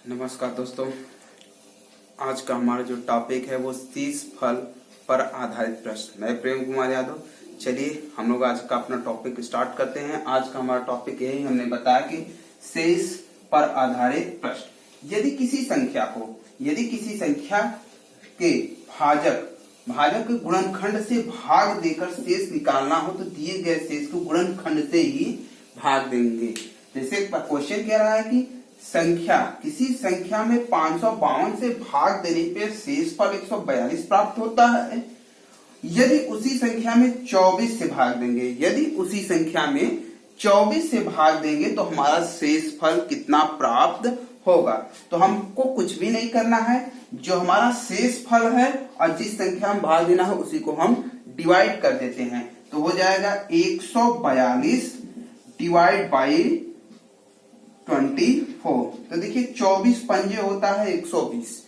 नमस्कार दोस्तों, आज का हमारा जो टॉपिक है वो शेष फल पर आधारित प्रश्न। मैं प्रेम कुमार यादव। चलिए हम लोग आज का अपना टॉपिक स्टार्ट करते हैं। आज का हमारा टॉपिक यही हमने बताया कि शेष पर आधारित प्रश्न। यदि किसी संख्या के भाजक के गुणनखंड से भाग देकर शेष निकालना हो तो दिए गए शेष को गुणनखंड से ही भाग देंगे। जैसे क्वेश्चन कह रहा है कि किसी संख्या में 552 से भाग देने पे शेष फल 142 प्राप्त होता है। यदि उसी संख्या में 24 से भाग देंगे तो हमारा शेष फल कितना प्राप्त होगा। तो हमको कुछ भी नहीं करना है, जो हमारा शेष फल है और जिस संख्या में भाग देना है उसी को हम डिवाइड कर देते हैं। तो हो जाएगा 142 डिवाइड बाई 24। तो देखिए 24 पंजे होता है 120,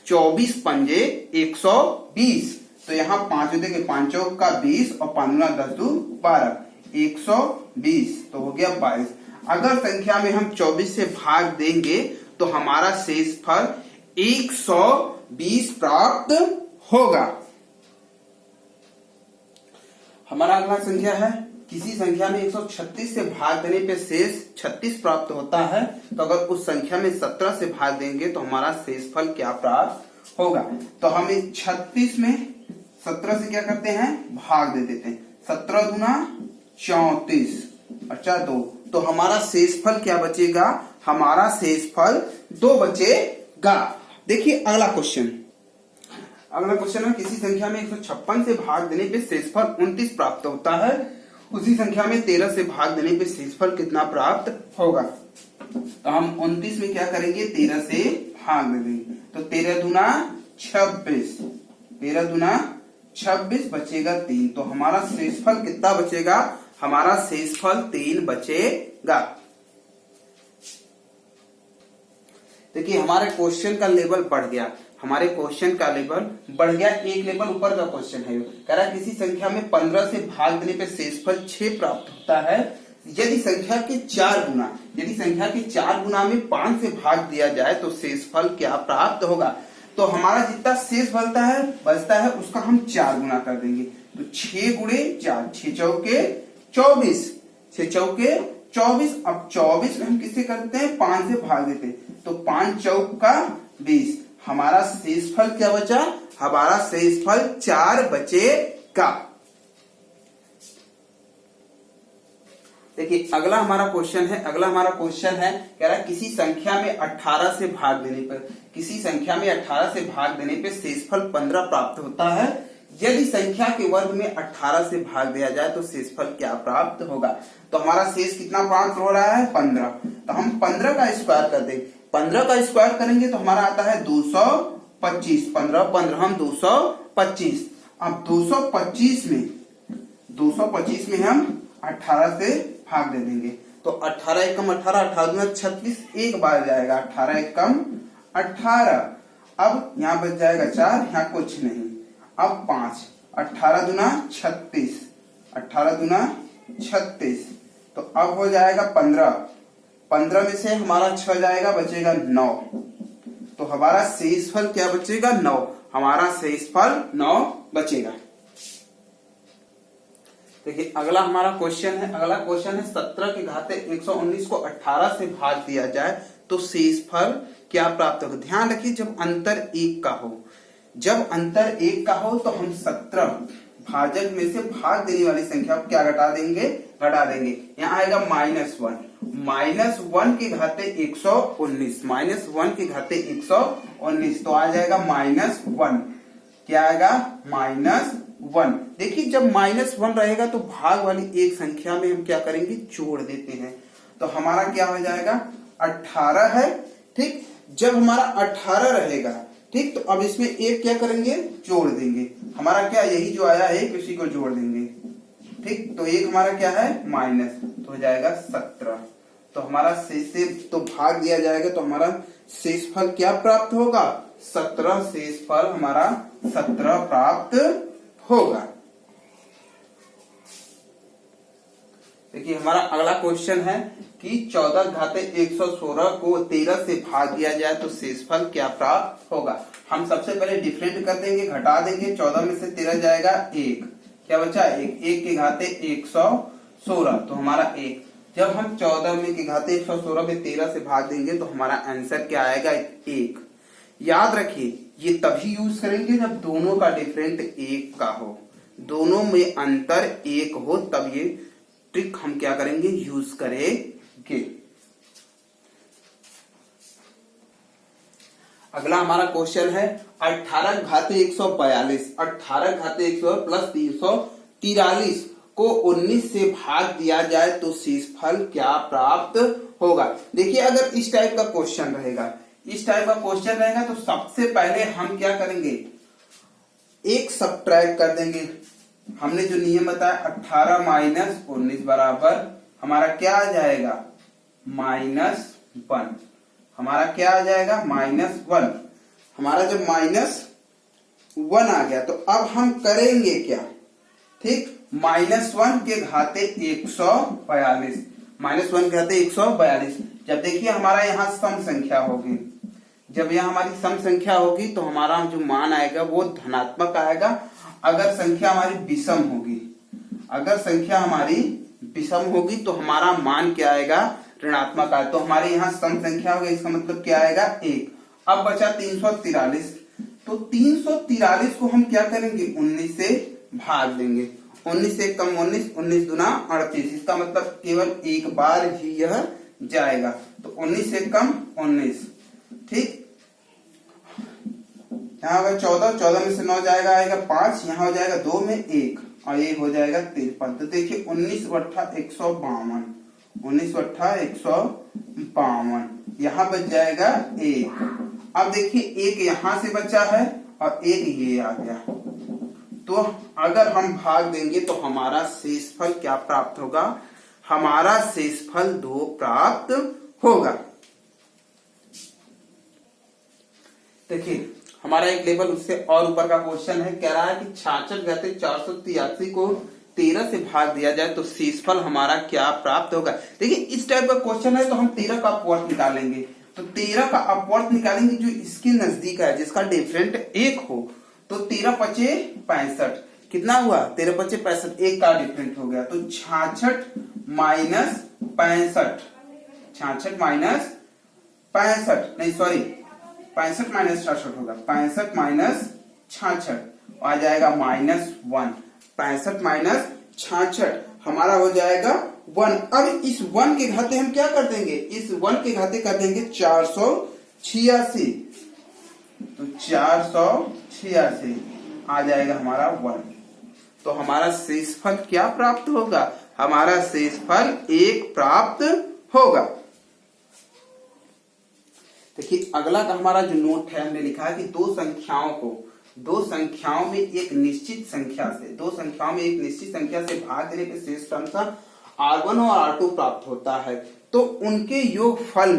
24 पंजे 120। तो यहाँ 5 देखिए 5 चौक का 20 और 15 10 2 12, 120 तो हो गया 22। अगर संख्या में हम 24 से भाग देंगे तो हमारा शेष फल 120 प्राप्त होगा। हमारा अगला संख्या है, किसी संख्या में 136 से भाग देने पे शेष 36 प्राप्त होता है। तो अगर उस संख्या में 17 से भाग देंगे तो हमारा शेष फल क्या प्राप्त होगा। तो हम इस 36 में 17 से क्या करते हैं, भाग दे देते हैं। 17 दूना 34, अच्छा 2। तो हमारा शेष फल क्या बचेगा, हमारा शेष फल 2 बचेगा। देखिए अगला क्वेश्चन है, किसी संख्या में 156 से भाग देने पे शेषफल 29 प्राप्त होता है। उसी संख्या में 13 से भाग देने पे शेषफल कितना प्राप्त होगा। तो हम 29 में क्या करेंगे, 13 से भाग दे देंगे। तो 13 दूना 26, 13 दूना 26 बचेगा 3। तो हमारा शेषफल कितना बचेगा, हमारा शेषफल 3 बचेगा। देखिए हमारे क्वेश्चन का लेवल बढ़ गया, एक लेवल ऊपर का क्वेश्चन है। कह रहा है किसी संख्या में 15 से भाग देने पे शेषफल 6 प्राप्त होता है। यदि संख्या के 4 गुना में 5 से भाग दिया जाए तो शेषफल क्या प्राप्त होगा। तो हमारा जितना शेष बचता है उसका हम 4 गुना कर देंगे। तो 6 गुणे 4, 6 चौके 24, 6 चौके 24। अब 24 में हम किससे करते हैं, 5 से भाग देते हैं। तो 5 चौक का 20। हमारा शेषफल क्या बचा, हमारा शेषफल 4 बचेगा। देखिए अगला हमारा क्वेश्चन है, कह रहा है किसी संख्या में 18 से भाग देने पे शेषफल 15 प्राप्त होता है। यदि संख्या के वर्ग में 18 से भाग दिया जाए तो शेषफल क्या प्राप्त होगा। तो हमारा शेष कितना प्राप्त हो रहा है, 15। तो हम 15 का स्क्वायर कर देंगे। 15 का स्क्वायर करेंगे तो हमारा आता है 225। 15 हम 225। अब 225 में हम 18 से भाग दे देंगे। तो 18 एकम 18, 18 दूना 36, एक बार जाएगा 18 एकम 18। अब यहाँ बच जाएगा 4, यहाँ कुछ नहीं। अब 5, 18 दूना 36, 18 दूना 36। तो अब हो जाएगा 15 में से हमारा 6 जाएगा, बचेगा 9। तो हमारा शेषफल क्या बचेगा, 9। हमारा शेषफल 9 बचेगा। देखिए अगला हमारा क्वेश्चन है, 17 के घाते 119 को 18 से भाग दिया जाए तो शेषफल क्या प्राप्त होगा। ध्यान रखिए जब अंतर 1 का हो तो हम 17 भाजक में से भाग देने वाली संख्या को क्या घटा देंगे। यहाँ आएगा -1, -1 के घाते 119, तो आ जाएगा -1। क्या आएगा, -1। देखिए जब -1 रहेगा तो भाग वाली एक संख्या में हम क्या करेंगे, जोड़ देते हैं। तो हमारा क्या हो जाएगा, 18 है। ठीक, जब हमारा 18 रहेगा, ठीक, तो अब इसमें एक क्या करेंगे, जोड़ देंगे। हमारा क्या, यही जो आया है इसी को जोड़ देंगे। ठीक, तो एक हमारा क्या है, माइनस, तो हो जाएगा 17। तो हमारा शेष से तो भाग दिया जाएगा तो हमारा शेषफल क्या प्राप्त होगा, 17। शेषफल हमारा 17 प्राप्त होगा। देखिए हमारा अगला क्वेश्चन है, कि 14 घाते 116 को 13 से भाग दिया जाए तो शेषफल क्या प्राप्त होगा। हम सबसे पहले डिफरेंट कर देंगे, घटा देंगे। 14 में से 13 जाएगा 1, क्या बचा 1, 1 के घाते 116 तो हमारा 1। जब हम 14 में के घाते 116 में 13 से भाग देंगे तो हमारा आंसर क्या आएगा 1। याद रखिए ये तभी यूज करेंगे जब दोनों का डिफरेंट 1 का हो, दोनों में अंतर 1 हो, तब ये ट्रिक हम क्या करेंगे यूज करेंगे। अगला हमारा क्वेश्चन है 18 घाते 142, 18 घाते 100 प्लस 343 को 19 से भाग दिया जाए तो शेषफल क्या प्राप्त होगा। देखिए अगर इस टाइप का क्वेश्चन रहेगा, इस टाइप का क्वेश्चन रहेगा तो सबसे पहले हम क्या करेंगे, एक सब्ट्रैक्ट कर देंगे। हमने जो नियम बताया 18 माइनस 19 बराबर हमारा क्या आ जाएगा -1। हमारा क्या आ जाएगा -1। हमारा जब -1 आ गया तो अब हम करेंगे क्या, ठीक, -1 के घाते 142, -1 के घाते 142। जब देखिए हमारा यहाँ सम संख्या होगी, जब यहाँ हमारी सम संख्या होगी तो हमारा जो मान आएगा वो धनात्मक आएगा। अगर संख्या हमारी विषम होगी, अगर संख्या हमारी विषम होगी तो हमारा मान क्या आएगा ऋणात्मक आएगा। तो हमारे यहाँ सम संख्या होगी, इसका मतलब क्या आएगा 1। अब बचा 343, तो 343 को हम क्या करेंगे 19 से भाग देंगे। 19 से कम 19, 19 दूना 38, इसका मतलब केवल एक बार ही यह जाएगा। तो 19 से कम 19, ठीक। यहाँ होगा 14, 14 में से 9 जाएगा आएगा 5, यहाँ हो जाएगा 2 में 1 और ये हो जाएगा 53। तो देखिए 19 वट्ठा 152, 19 वट्ठा 152, यहाँ बच जाएगा 1। अब देखिए 1 यहाँ से बचा है और 1 ये आ गया, तो अगर हम भाग देंगे तो हमारा शेषफल क्या प्राप्त होगा, हमारा शेषफल 2 प्राप्त होगा। देखिए हमारा एक लेवल उससे और ऊपर का क्वेश्चन है, कह रहा है कि 66 घाते 483 को 13 से भाग दिया जाए तो शेषफल हमारा क्या प्राप्त होगा। देखिए इस टाइप का क्वेश्चन है तो हम 13 का अपवर्त निकालेंगे, तो 13 का अपवर्त निकालेंगे जो इसके नजदीक है, जिसका डिफरेंट 1 हो। तो 13 पचे 65, कितना हुआ 13 पचे 65, 1 का डिफरेंट हो गया। तो 66 माइनस 65, 66 माइनस 65, नहीं सॉरी 65 माइनस 66 होगा, 65 माइनस 66 आ जाएगा -1। 65 माइनस 66 हमारा हो जाएगा 1। अब इस 1 के घाते हम क्या कर देंगे, इस 1 के घाते कर देंगे 486, तो 486 आ जाएगा हमारा 1। तो हमारा शेषफल क्या प्राप्त होगा, हमारा शेषफल 1 प्राप्त होगा। देखिए अगला का हमारा जो नोट है, हमने लिखा है कि दो संख्याओं में एक निश्चित संख्या से भाग देने पे शेष क्रमशः R1 और R2 प्राप्त होता है। तो उनके योगफल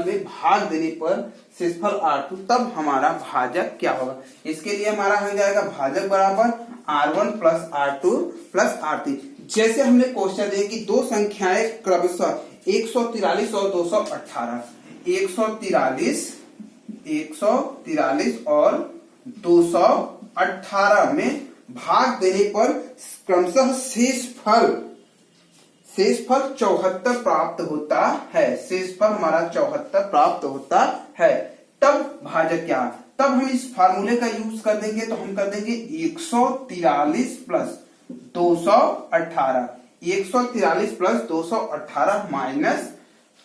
में भाग देने पर शेषफल R2, तब हमारा भाजक क्या होगा। इसके लिए हमारा हो जाएगा भाजक बराबर R1 plus R2 plus R3। जैसे हमने क्वेश्चन दिया कि दो संख्याएं क्रमशः 143 और 218, 143 और 218 में भाग देने पर क्रमशः शेषफल 74 प्राप्त होता है। शेषफल हमारा 74 प्राप्त होता है। तब भाजक क्या, तब हम इस फार्मूले का यूज कर देंगे, तो हम कर देंगे 143 प्लस 218, 143 प्लस 218 माइनस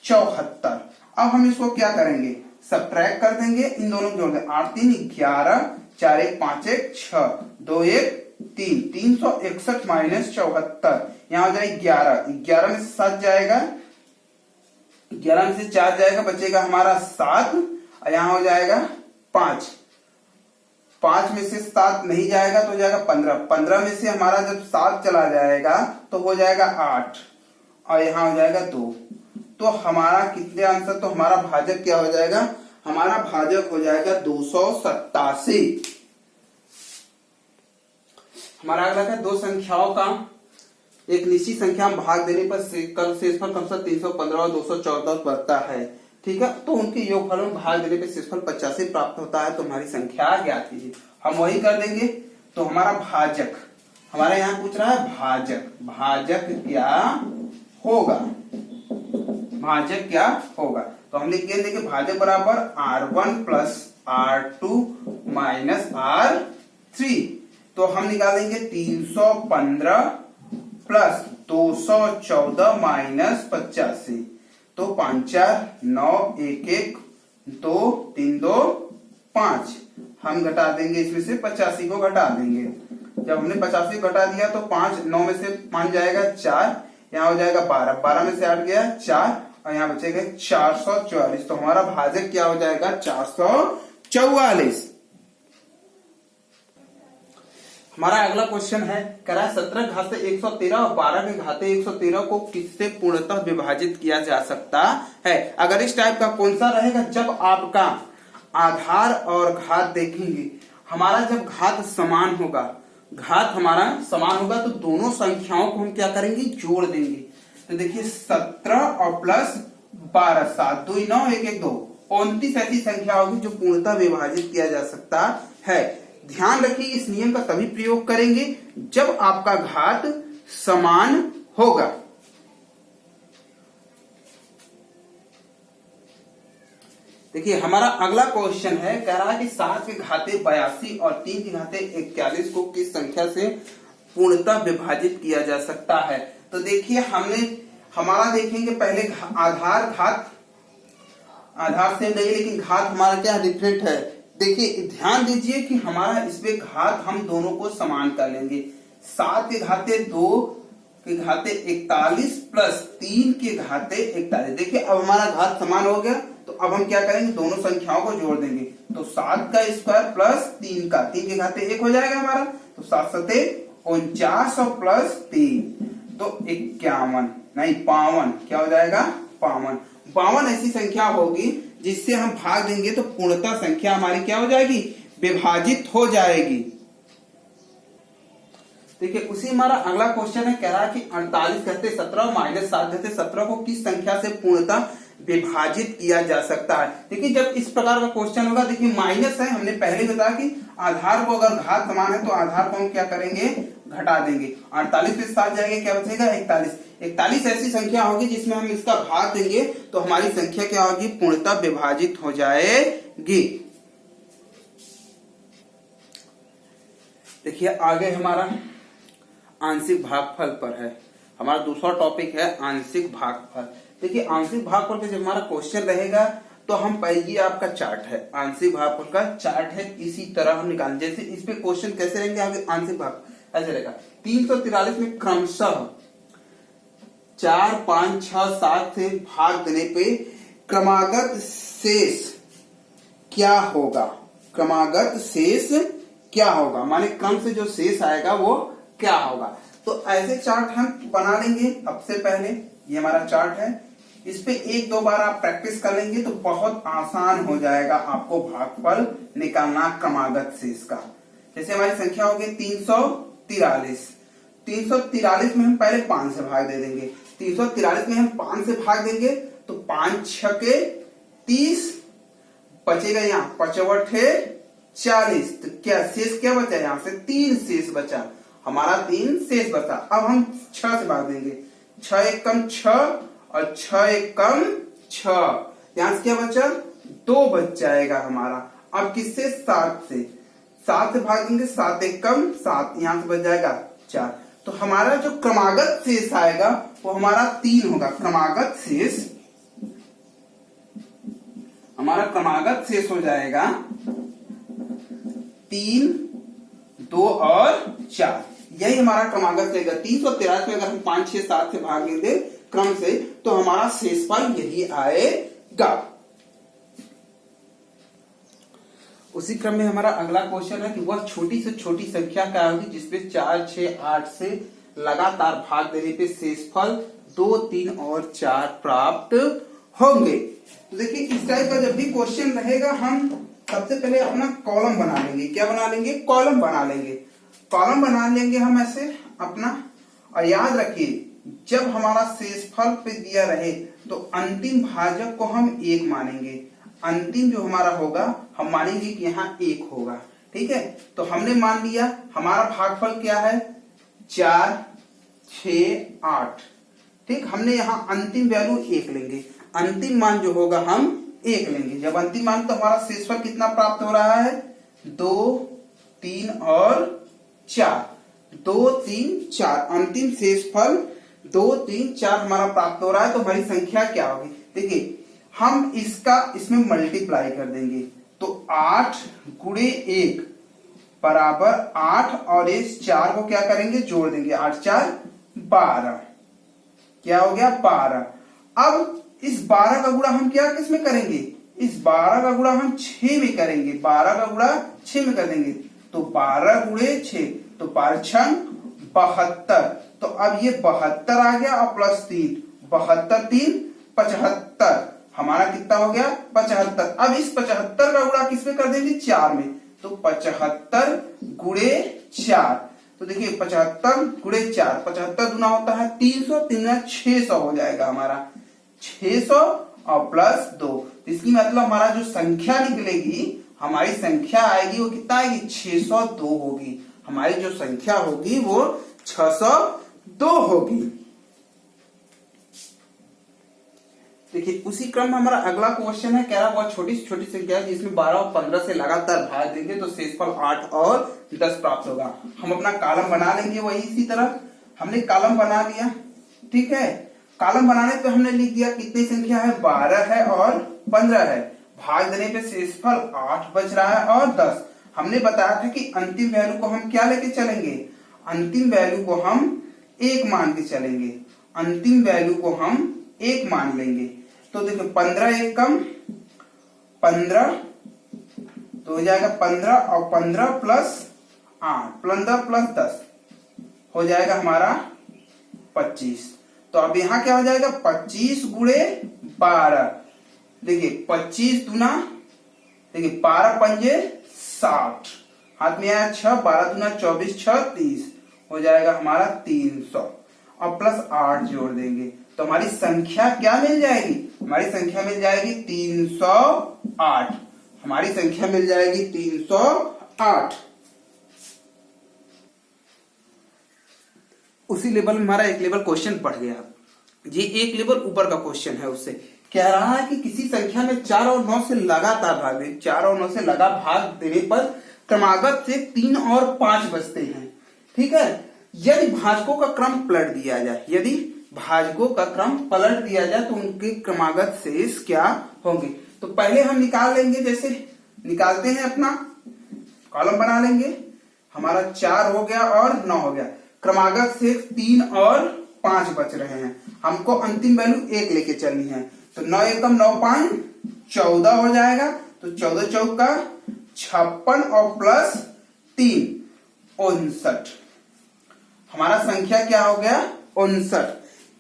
74। अब हम इसको क्या करेंगे, सब्ट्रैक्ट कर देंगे, इन दोनों को जोड़ देंगे। 8 3 11, 4 1 5 1 6, 2 1 3, 361 माइनस 74, यहाँ हो जाएगा 11, 11 में से 7 जाएगा, 11 में से 4 जाएगा, बचेगा हमारा 7, और यहाँ हो जाएगा 5, 5 में से 7 नहीं जाएगा तो हो जाएगा 15, 15 में से हमारा जब 7 चला जाएगा तो हो जाएगा 8, और यहाँ हो जाएगा 2। तो हमारा कितने आंसर, तो हमारा भाजक क्या हो जाएगा, हमारा भाजक हो जाएगा 287। हमारा अगला है दो संख्याओं का एक निश्चित संख्या में भाग देने पर शेषफल क्रमशः 315 और 214 बनता है। ठीक है, तो उनके योगफल में भाग देने पर शेषफल 85 प्राप्त होता है। तो हमारी संख्या ज्ञात कीजिए। हम वही कर देंगे। तो हमारा भाजक, हमारे यहाँ पूछ रहा है भाजक, भाजक क्या होगा, भाजक क्या होगा। तो हम लिख देंगे भाजक बराबर R1 plus R2 minus R3। तो हम निकालेंगे 315 प्लस 214 माइनस 85। तो 5 4 9 1 1 2 3 2 5। हम घटा देंगे इसमें से 85 को घटा देंगे। जब हमने 85 घटा दिया तो 5 9 में से 5 जाएगा 4, यहाँ हो जाएगा 12, 12 में से 8 गया 4 और यहाँ बचेगा 444। तो हमारा भाजक क्या हो जाएगा 444। हमारा अगला क्वेश्चन है, कह रहा है 17 घात 113 और 12 के घाते 113 को किससे पूर्णतः विभाजित किया जा सकता है। अगर इस टाइप का कौन सा रहेगा, जब आपका आधार और घात देखेंगे, हमारा जब घात समान होगा, घात हमारा समान होगा, तो दोनों संख्याओं को हम क्या करेंगे, जोड़ देंगे। तो देखिए 17 और प्लस 12, 7 2 9 1 1 2, 29 ऐसी संख्या होगी जो पूर्णतः विभाजित किया जा सकता है। ध्यान रखिए इस नियम का तभी प्रयोग करेंगे जब आपका घात समान होगा। देखिए हमारा अगला क्वेश्चन है, कह रहा है कि 7 के घाते 82 और 3 के घाते 41 को किस संख्या से पूर्णतः विभाजित किया जा सकता है। तो देखिए हमारा देखेंगे पहले आधार घात, आधार से नहीं लेकिन घात हमारा क्या डिफरेंट है। देखिए ध्यान दीजिए कि हमारा इसमें घात हम दोनों को समान कर लेंगे। 7 के घाते 2 के घाते 41 प्लस 3 के घाते 41। देखिए अब हमारा घात समान हो गया, तो अब हम क्या करेंगे, दोनों संख्याओं को जोड़ देंगे। तो 7 का स्क्वायर प्लस 3 का, 3 के घाते 1 हो जाएगा हमारा। तो 7 सते 49 और प्लस 3 तो 51 नहीं 52, क्या हो जाएगा 52। 52 ऐसी संख्या होगी जिससे हम भाग देंगे तो पूर्णतः संख्या हमारी क्या हो जाएगी, विभाजित हो जाएगी। देखिए उसी हमारा अगला क्वेश्चन है, कह रहा है कि 48 घाते 17 माइनस 7 घाते 17 को किस संख्या से पूर्णतः विभाजित किया जा सकता है। देखिए जब इस प्रकार का क्वेश्चन होगा, देखिए माइनस है, हमने पहले बताया कि आधार को अगर घात समान है तो आधार को हम क्या करेंगे, घटा देंगे। 48 पे 7 जाएंगे, क्या बचेगा 41। 41 ऐसी संख्या होगी जिसमें हम इसका भाग देंगे तो हमारी संख्या क्या होगी, पूर्णतः विभाजित हो जाएगी। देखिए आगे हमारा आंशिक भागफल पर है, हमारा दूसरा टॉपिक है आंशिक भागफल। देखिए आंशिक भागफल का जब हमारा क्वेश्चन रहेगा तो हम ये आपका चार्ट है, आंशिक भागफल का चार्ट है, इसी तरह हम निकालें। जैसे इस पे क्वेश्चन कैसे रहेंगे आगे, आंशिक भाग ऐसे रहेगा। 343 में क्रमशः 4 5 6 7 से भाग देने पे क्रमागत शेष क्या होगा, क्रमागत शेष क्या होगा, माने क्रम से जो शेष आएगा वो क्या होगा। तो ऐसे चार्ट हम बना लेंगे। सबसे पहले ये हमारा चार्ट है, इस पे 1-2 बार आप प्रैक्टिस कर लेंगे तो बहुत आसान हो जाएगा आपको भागफल निकालना क्रमागत शेष का। जैसे हमारी संख्या होगी 343। 343 में हम पहले 5 से भाग दे देंगे। 343 में हम 5 से भाग देंगे तो 5 6 के 30 बचेगा, यहाँ 5 40। तो क्या शेष क्या बचा, यहाँ से 3 शेष बचा, हमारा 3 शेष बचा। अब हम 6 से भाग देंगे, 6 1 कम 6 और 6 1 कम 6, यहाँ से क्या बचा 2 बच जाएगा हमारा। अब किससे, 7 से, 7 से भाग देंगे, 7 1 कम 7, यहाँ से बच जाएगा 4। तो हमारा जो क्रमागत शेष आएगा वो हमारा 3 होगा। क्रमागत शेष, हमारा क्रमागत शेष हो जाएगा 3 2 और 4, यही हमारा क्रमागत रहेगा। 343 में अगर हम 5 6 7 से भाग देंगे क्रम से तो हमारा शेषफल यही आएगा। उसी क्रम में हमारा अगला क्वेश्चन है कि वह छोटी से छोटी संख्या क्या होगी जिसपे 4 6 8 से लगातार भाग देने पे शेषफल 2 3 और 4 प्राप्त होंगे। तो देखिए इस टाइप का जब भी क्वेश्चन रहेगा हम सबसे पहले अपना कॉलम बना लेंगे। क्या बना लेंगे, कॉलम बना लेंगे। कॉलम बना लेंगे हम ऐसे अपना, और याद रखिए जब हमारा शेषफल पे दिया रहे तो अंतिम भाजक को हम 1 मानेंगे। अंतिम जो हमारा होगा हम मानेंगे कि यहाँ 1 होगा। ठीक है, तो हमने मान लिया हमारा भागफल क्या है 4, 6, 8। ठीक, हमने यहाँ अंतिम वैल्यू 1 लेंगे, अंतिम मान जो होगा हम 1 लेंगे। जब अंतिम मान तो हमारा शेषफल कितना प्राप्त हो रहा है 2, 3 और 4। 2, 3, 4 अंतिम शेषफल 2, 3, 4 हमारा प्राप्त हो रहा है। तो हमारी संख्या क्या होगी, देखिए हम इसमें मल्टीप्लाई कर देंगे तो 8 गुणे 1 बराबर 8 और इस 4 को क्या करेंगे जोड़ देंगे, 8 4 12। क्या हो गया 12। अब इस 12 का गुणा हम क्या किसमें करेंगे, इस 12 का गुणा हम 6 में करेंगे। 12 का गुणा 6 में कर देंगे तो 12 गुणे 6 तो 12 6 72। तो अब ये 72 आ गया और प्लस 3, 72 3 75। हमारा कितना हो गया 75। अब इस 75 का गुणा किसमें कर देंगे 4 में, तो 75 गुणे 4। तो देखिए 75 गुणे 4, 75 गुना होता है 300, 3 600 हो जाएगा हमारा 600 और प्लस 2। इसकी मतलब हमारा जो संख्या निकलेगी, हमारी संख्या आएगी वो कितना आएगी 602 होगी। हमारी जो संख्या होगी वो 602 होगी। देखिए उसी क्रम में हमारा अगला क्वेश्चन है, कह रहा बहुत छोटी से छोटी संख्या है जिसमें 12 और 15 से लगातार भाग देंगे तो शेषफल 8 और 10 प्राप्त होगा। हम अपना कॉलम बना लेंगे वही इसी तरह। हमने कॉलम बना लिया, ठीक है। कॉलम बनाने पे हमने लिख दिया कितनी संख्या है 12 है और 15 है। भाग देने पे शेषफल 8 बच रहा है और 10। हमने बताया था कि अंतिम वैल्यू को हम क्या लेके चलेंगे, अंतिम वैल्यू को हम 1 मान के चलेंगे। अंतिम वैल्यू को हम 1 मान लेंगे। तो देखो 15 1 कम 15 तो हो जाएगा 15 और 15 प्लस 8 15 प्लस 10 हो जाएगा हमारा 25। तो अब यहाँ क्या हो जाएगा 25 गुणे 12। देखिए 25 दूना, देखिए 12 पंजे 60, हाथ में आया 6, 12 दूना 24, 6 30 हो जाएगा हमारा 300 और प्लस 8 जोड़ देंगे तो हमारी संख्या क्या मिल जाएगी, हमारी संख्या मिल जाएगी 308। हमारी संख्या मिल जाएगी 308। उसी लेवल में हमारा एक लेवल क्वेश्चन बढ़ गया। ये एक लेवल ऊपर का क्वेश्चन है, उससे कह रहा है कि किसी संख्या में 4 और 9 से लगातार भाग दे, 4 और 9 से लगा भाग देने पर क्रमागत से 3 और 5 बचते हैं। ठीक है, यदि भाजकों का क्रम पलट दिया जाए, यदि भाजकों का क्रम पलट दिया जाए तो उनके क्रमागत शेष क्या होंगे। तो पहले हम निकाल लेंगे, जैसे निकालते हैं अपना कॉलम बना लेंगे। हमारा 4 हो गया और 9 हो गया, क्रमागत शेष 3 और 5 बच रहे हैं। हमको अंतिम वैल्यू 1 लेके चलनी है। तो 9 एकम 9 5 14 हो जाएगा। तो 14 चौका 56 और प्लस 3 59। हमारा संख्या क्या हो गया 59।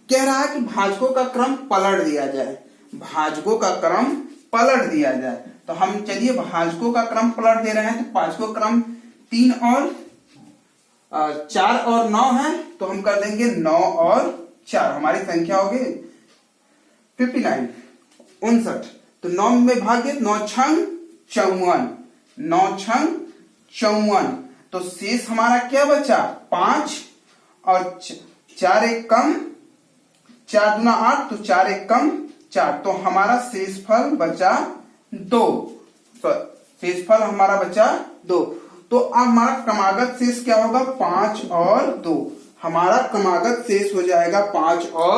कह रहा है कि भाजकों का क्रम पलट दिया जाए, भाजकों का क्रम पलट दिया जाए। तो हम चलिए भाजकों का क्रम पलट दे रहे हैं। तो भाजकों का क्रम 3 और 4 और 9 है, तो हम कर देंगे 9 और 4। हमारी संख्या होगी 59 59। तो 9 में भागे 9 छंग 54, 9 छंग 54। तो शेष हमारा क्या बचा 5 और 4 एक कम 4 दूना 8, तो 4 एक कम 4। तो हमारा शेषफल बचा 2। शेषफल हमारा बचा 2। तो अब हमारा क्रमागत शेष क्या होगा 5 और 2। हमारा क्रमागत शेष हो जाएगा 5 और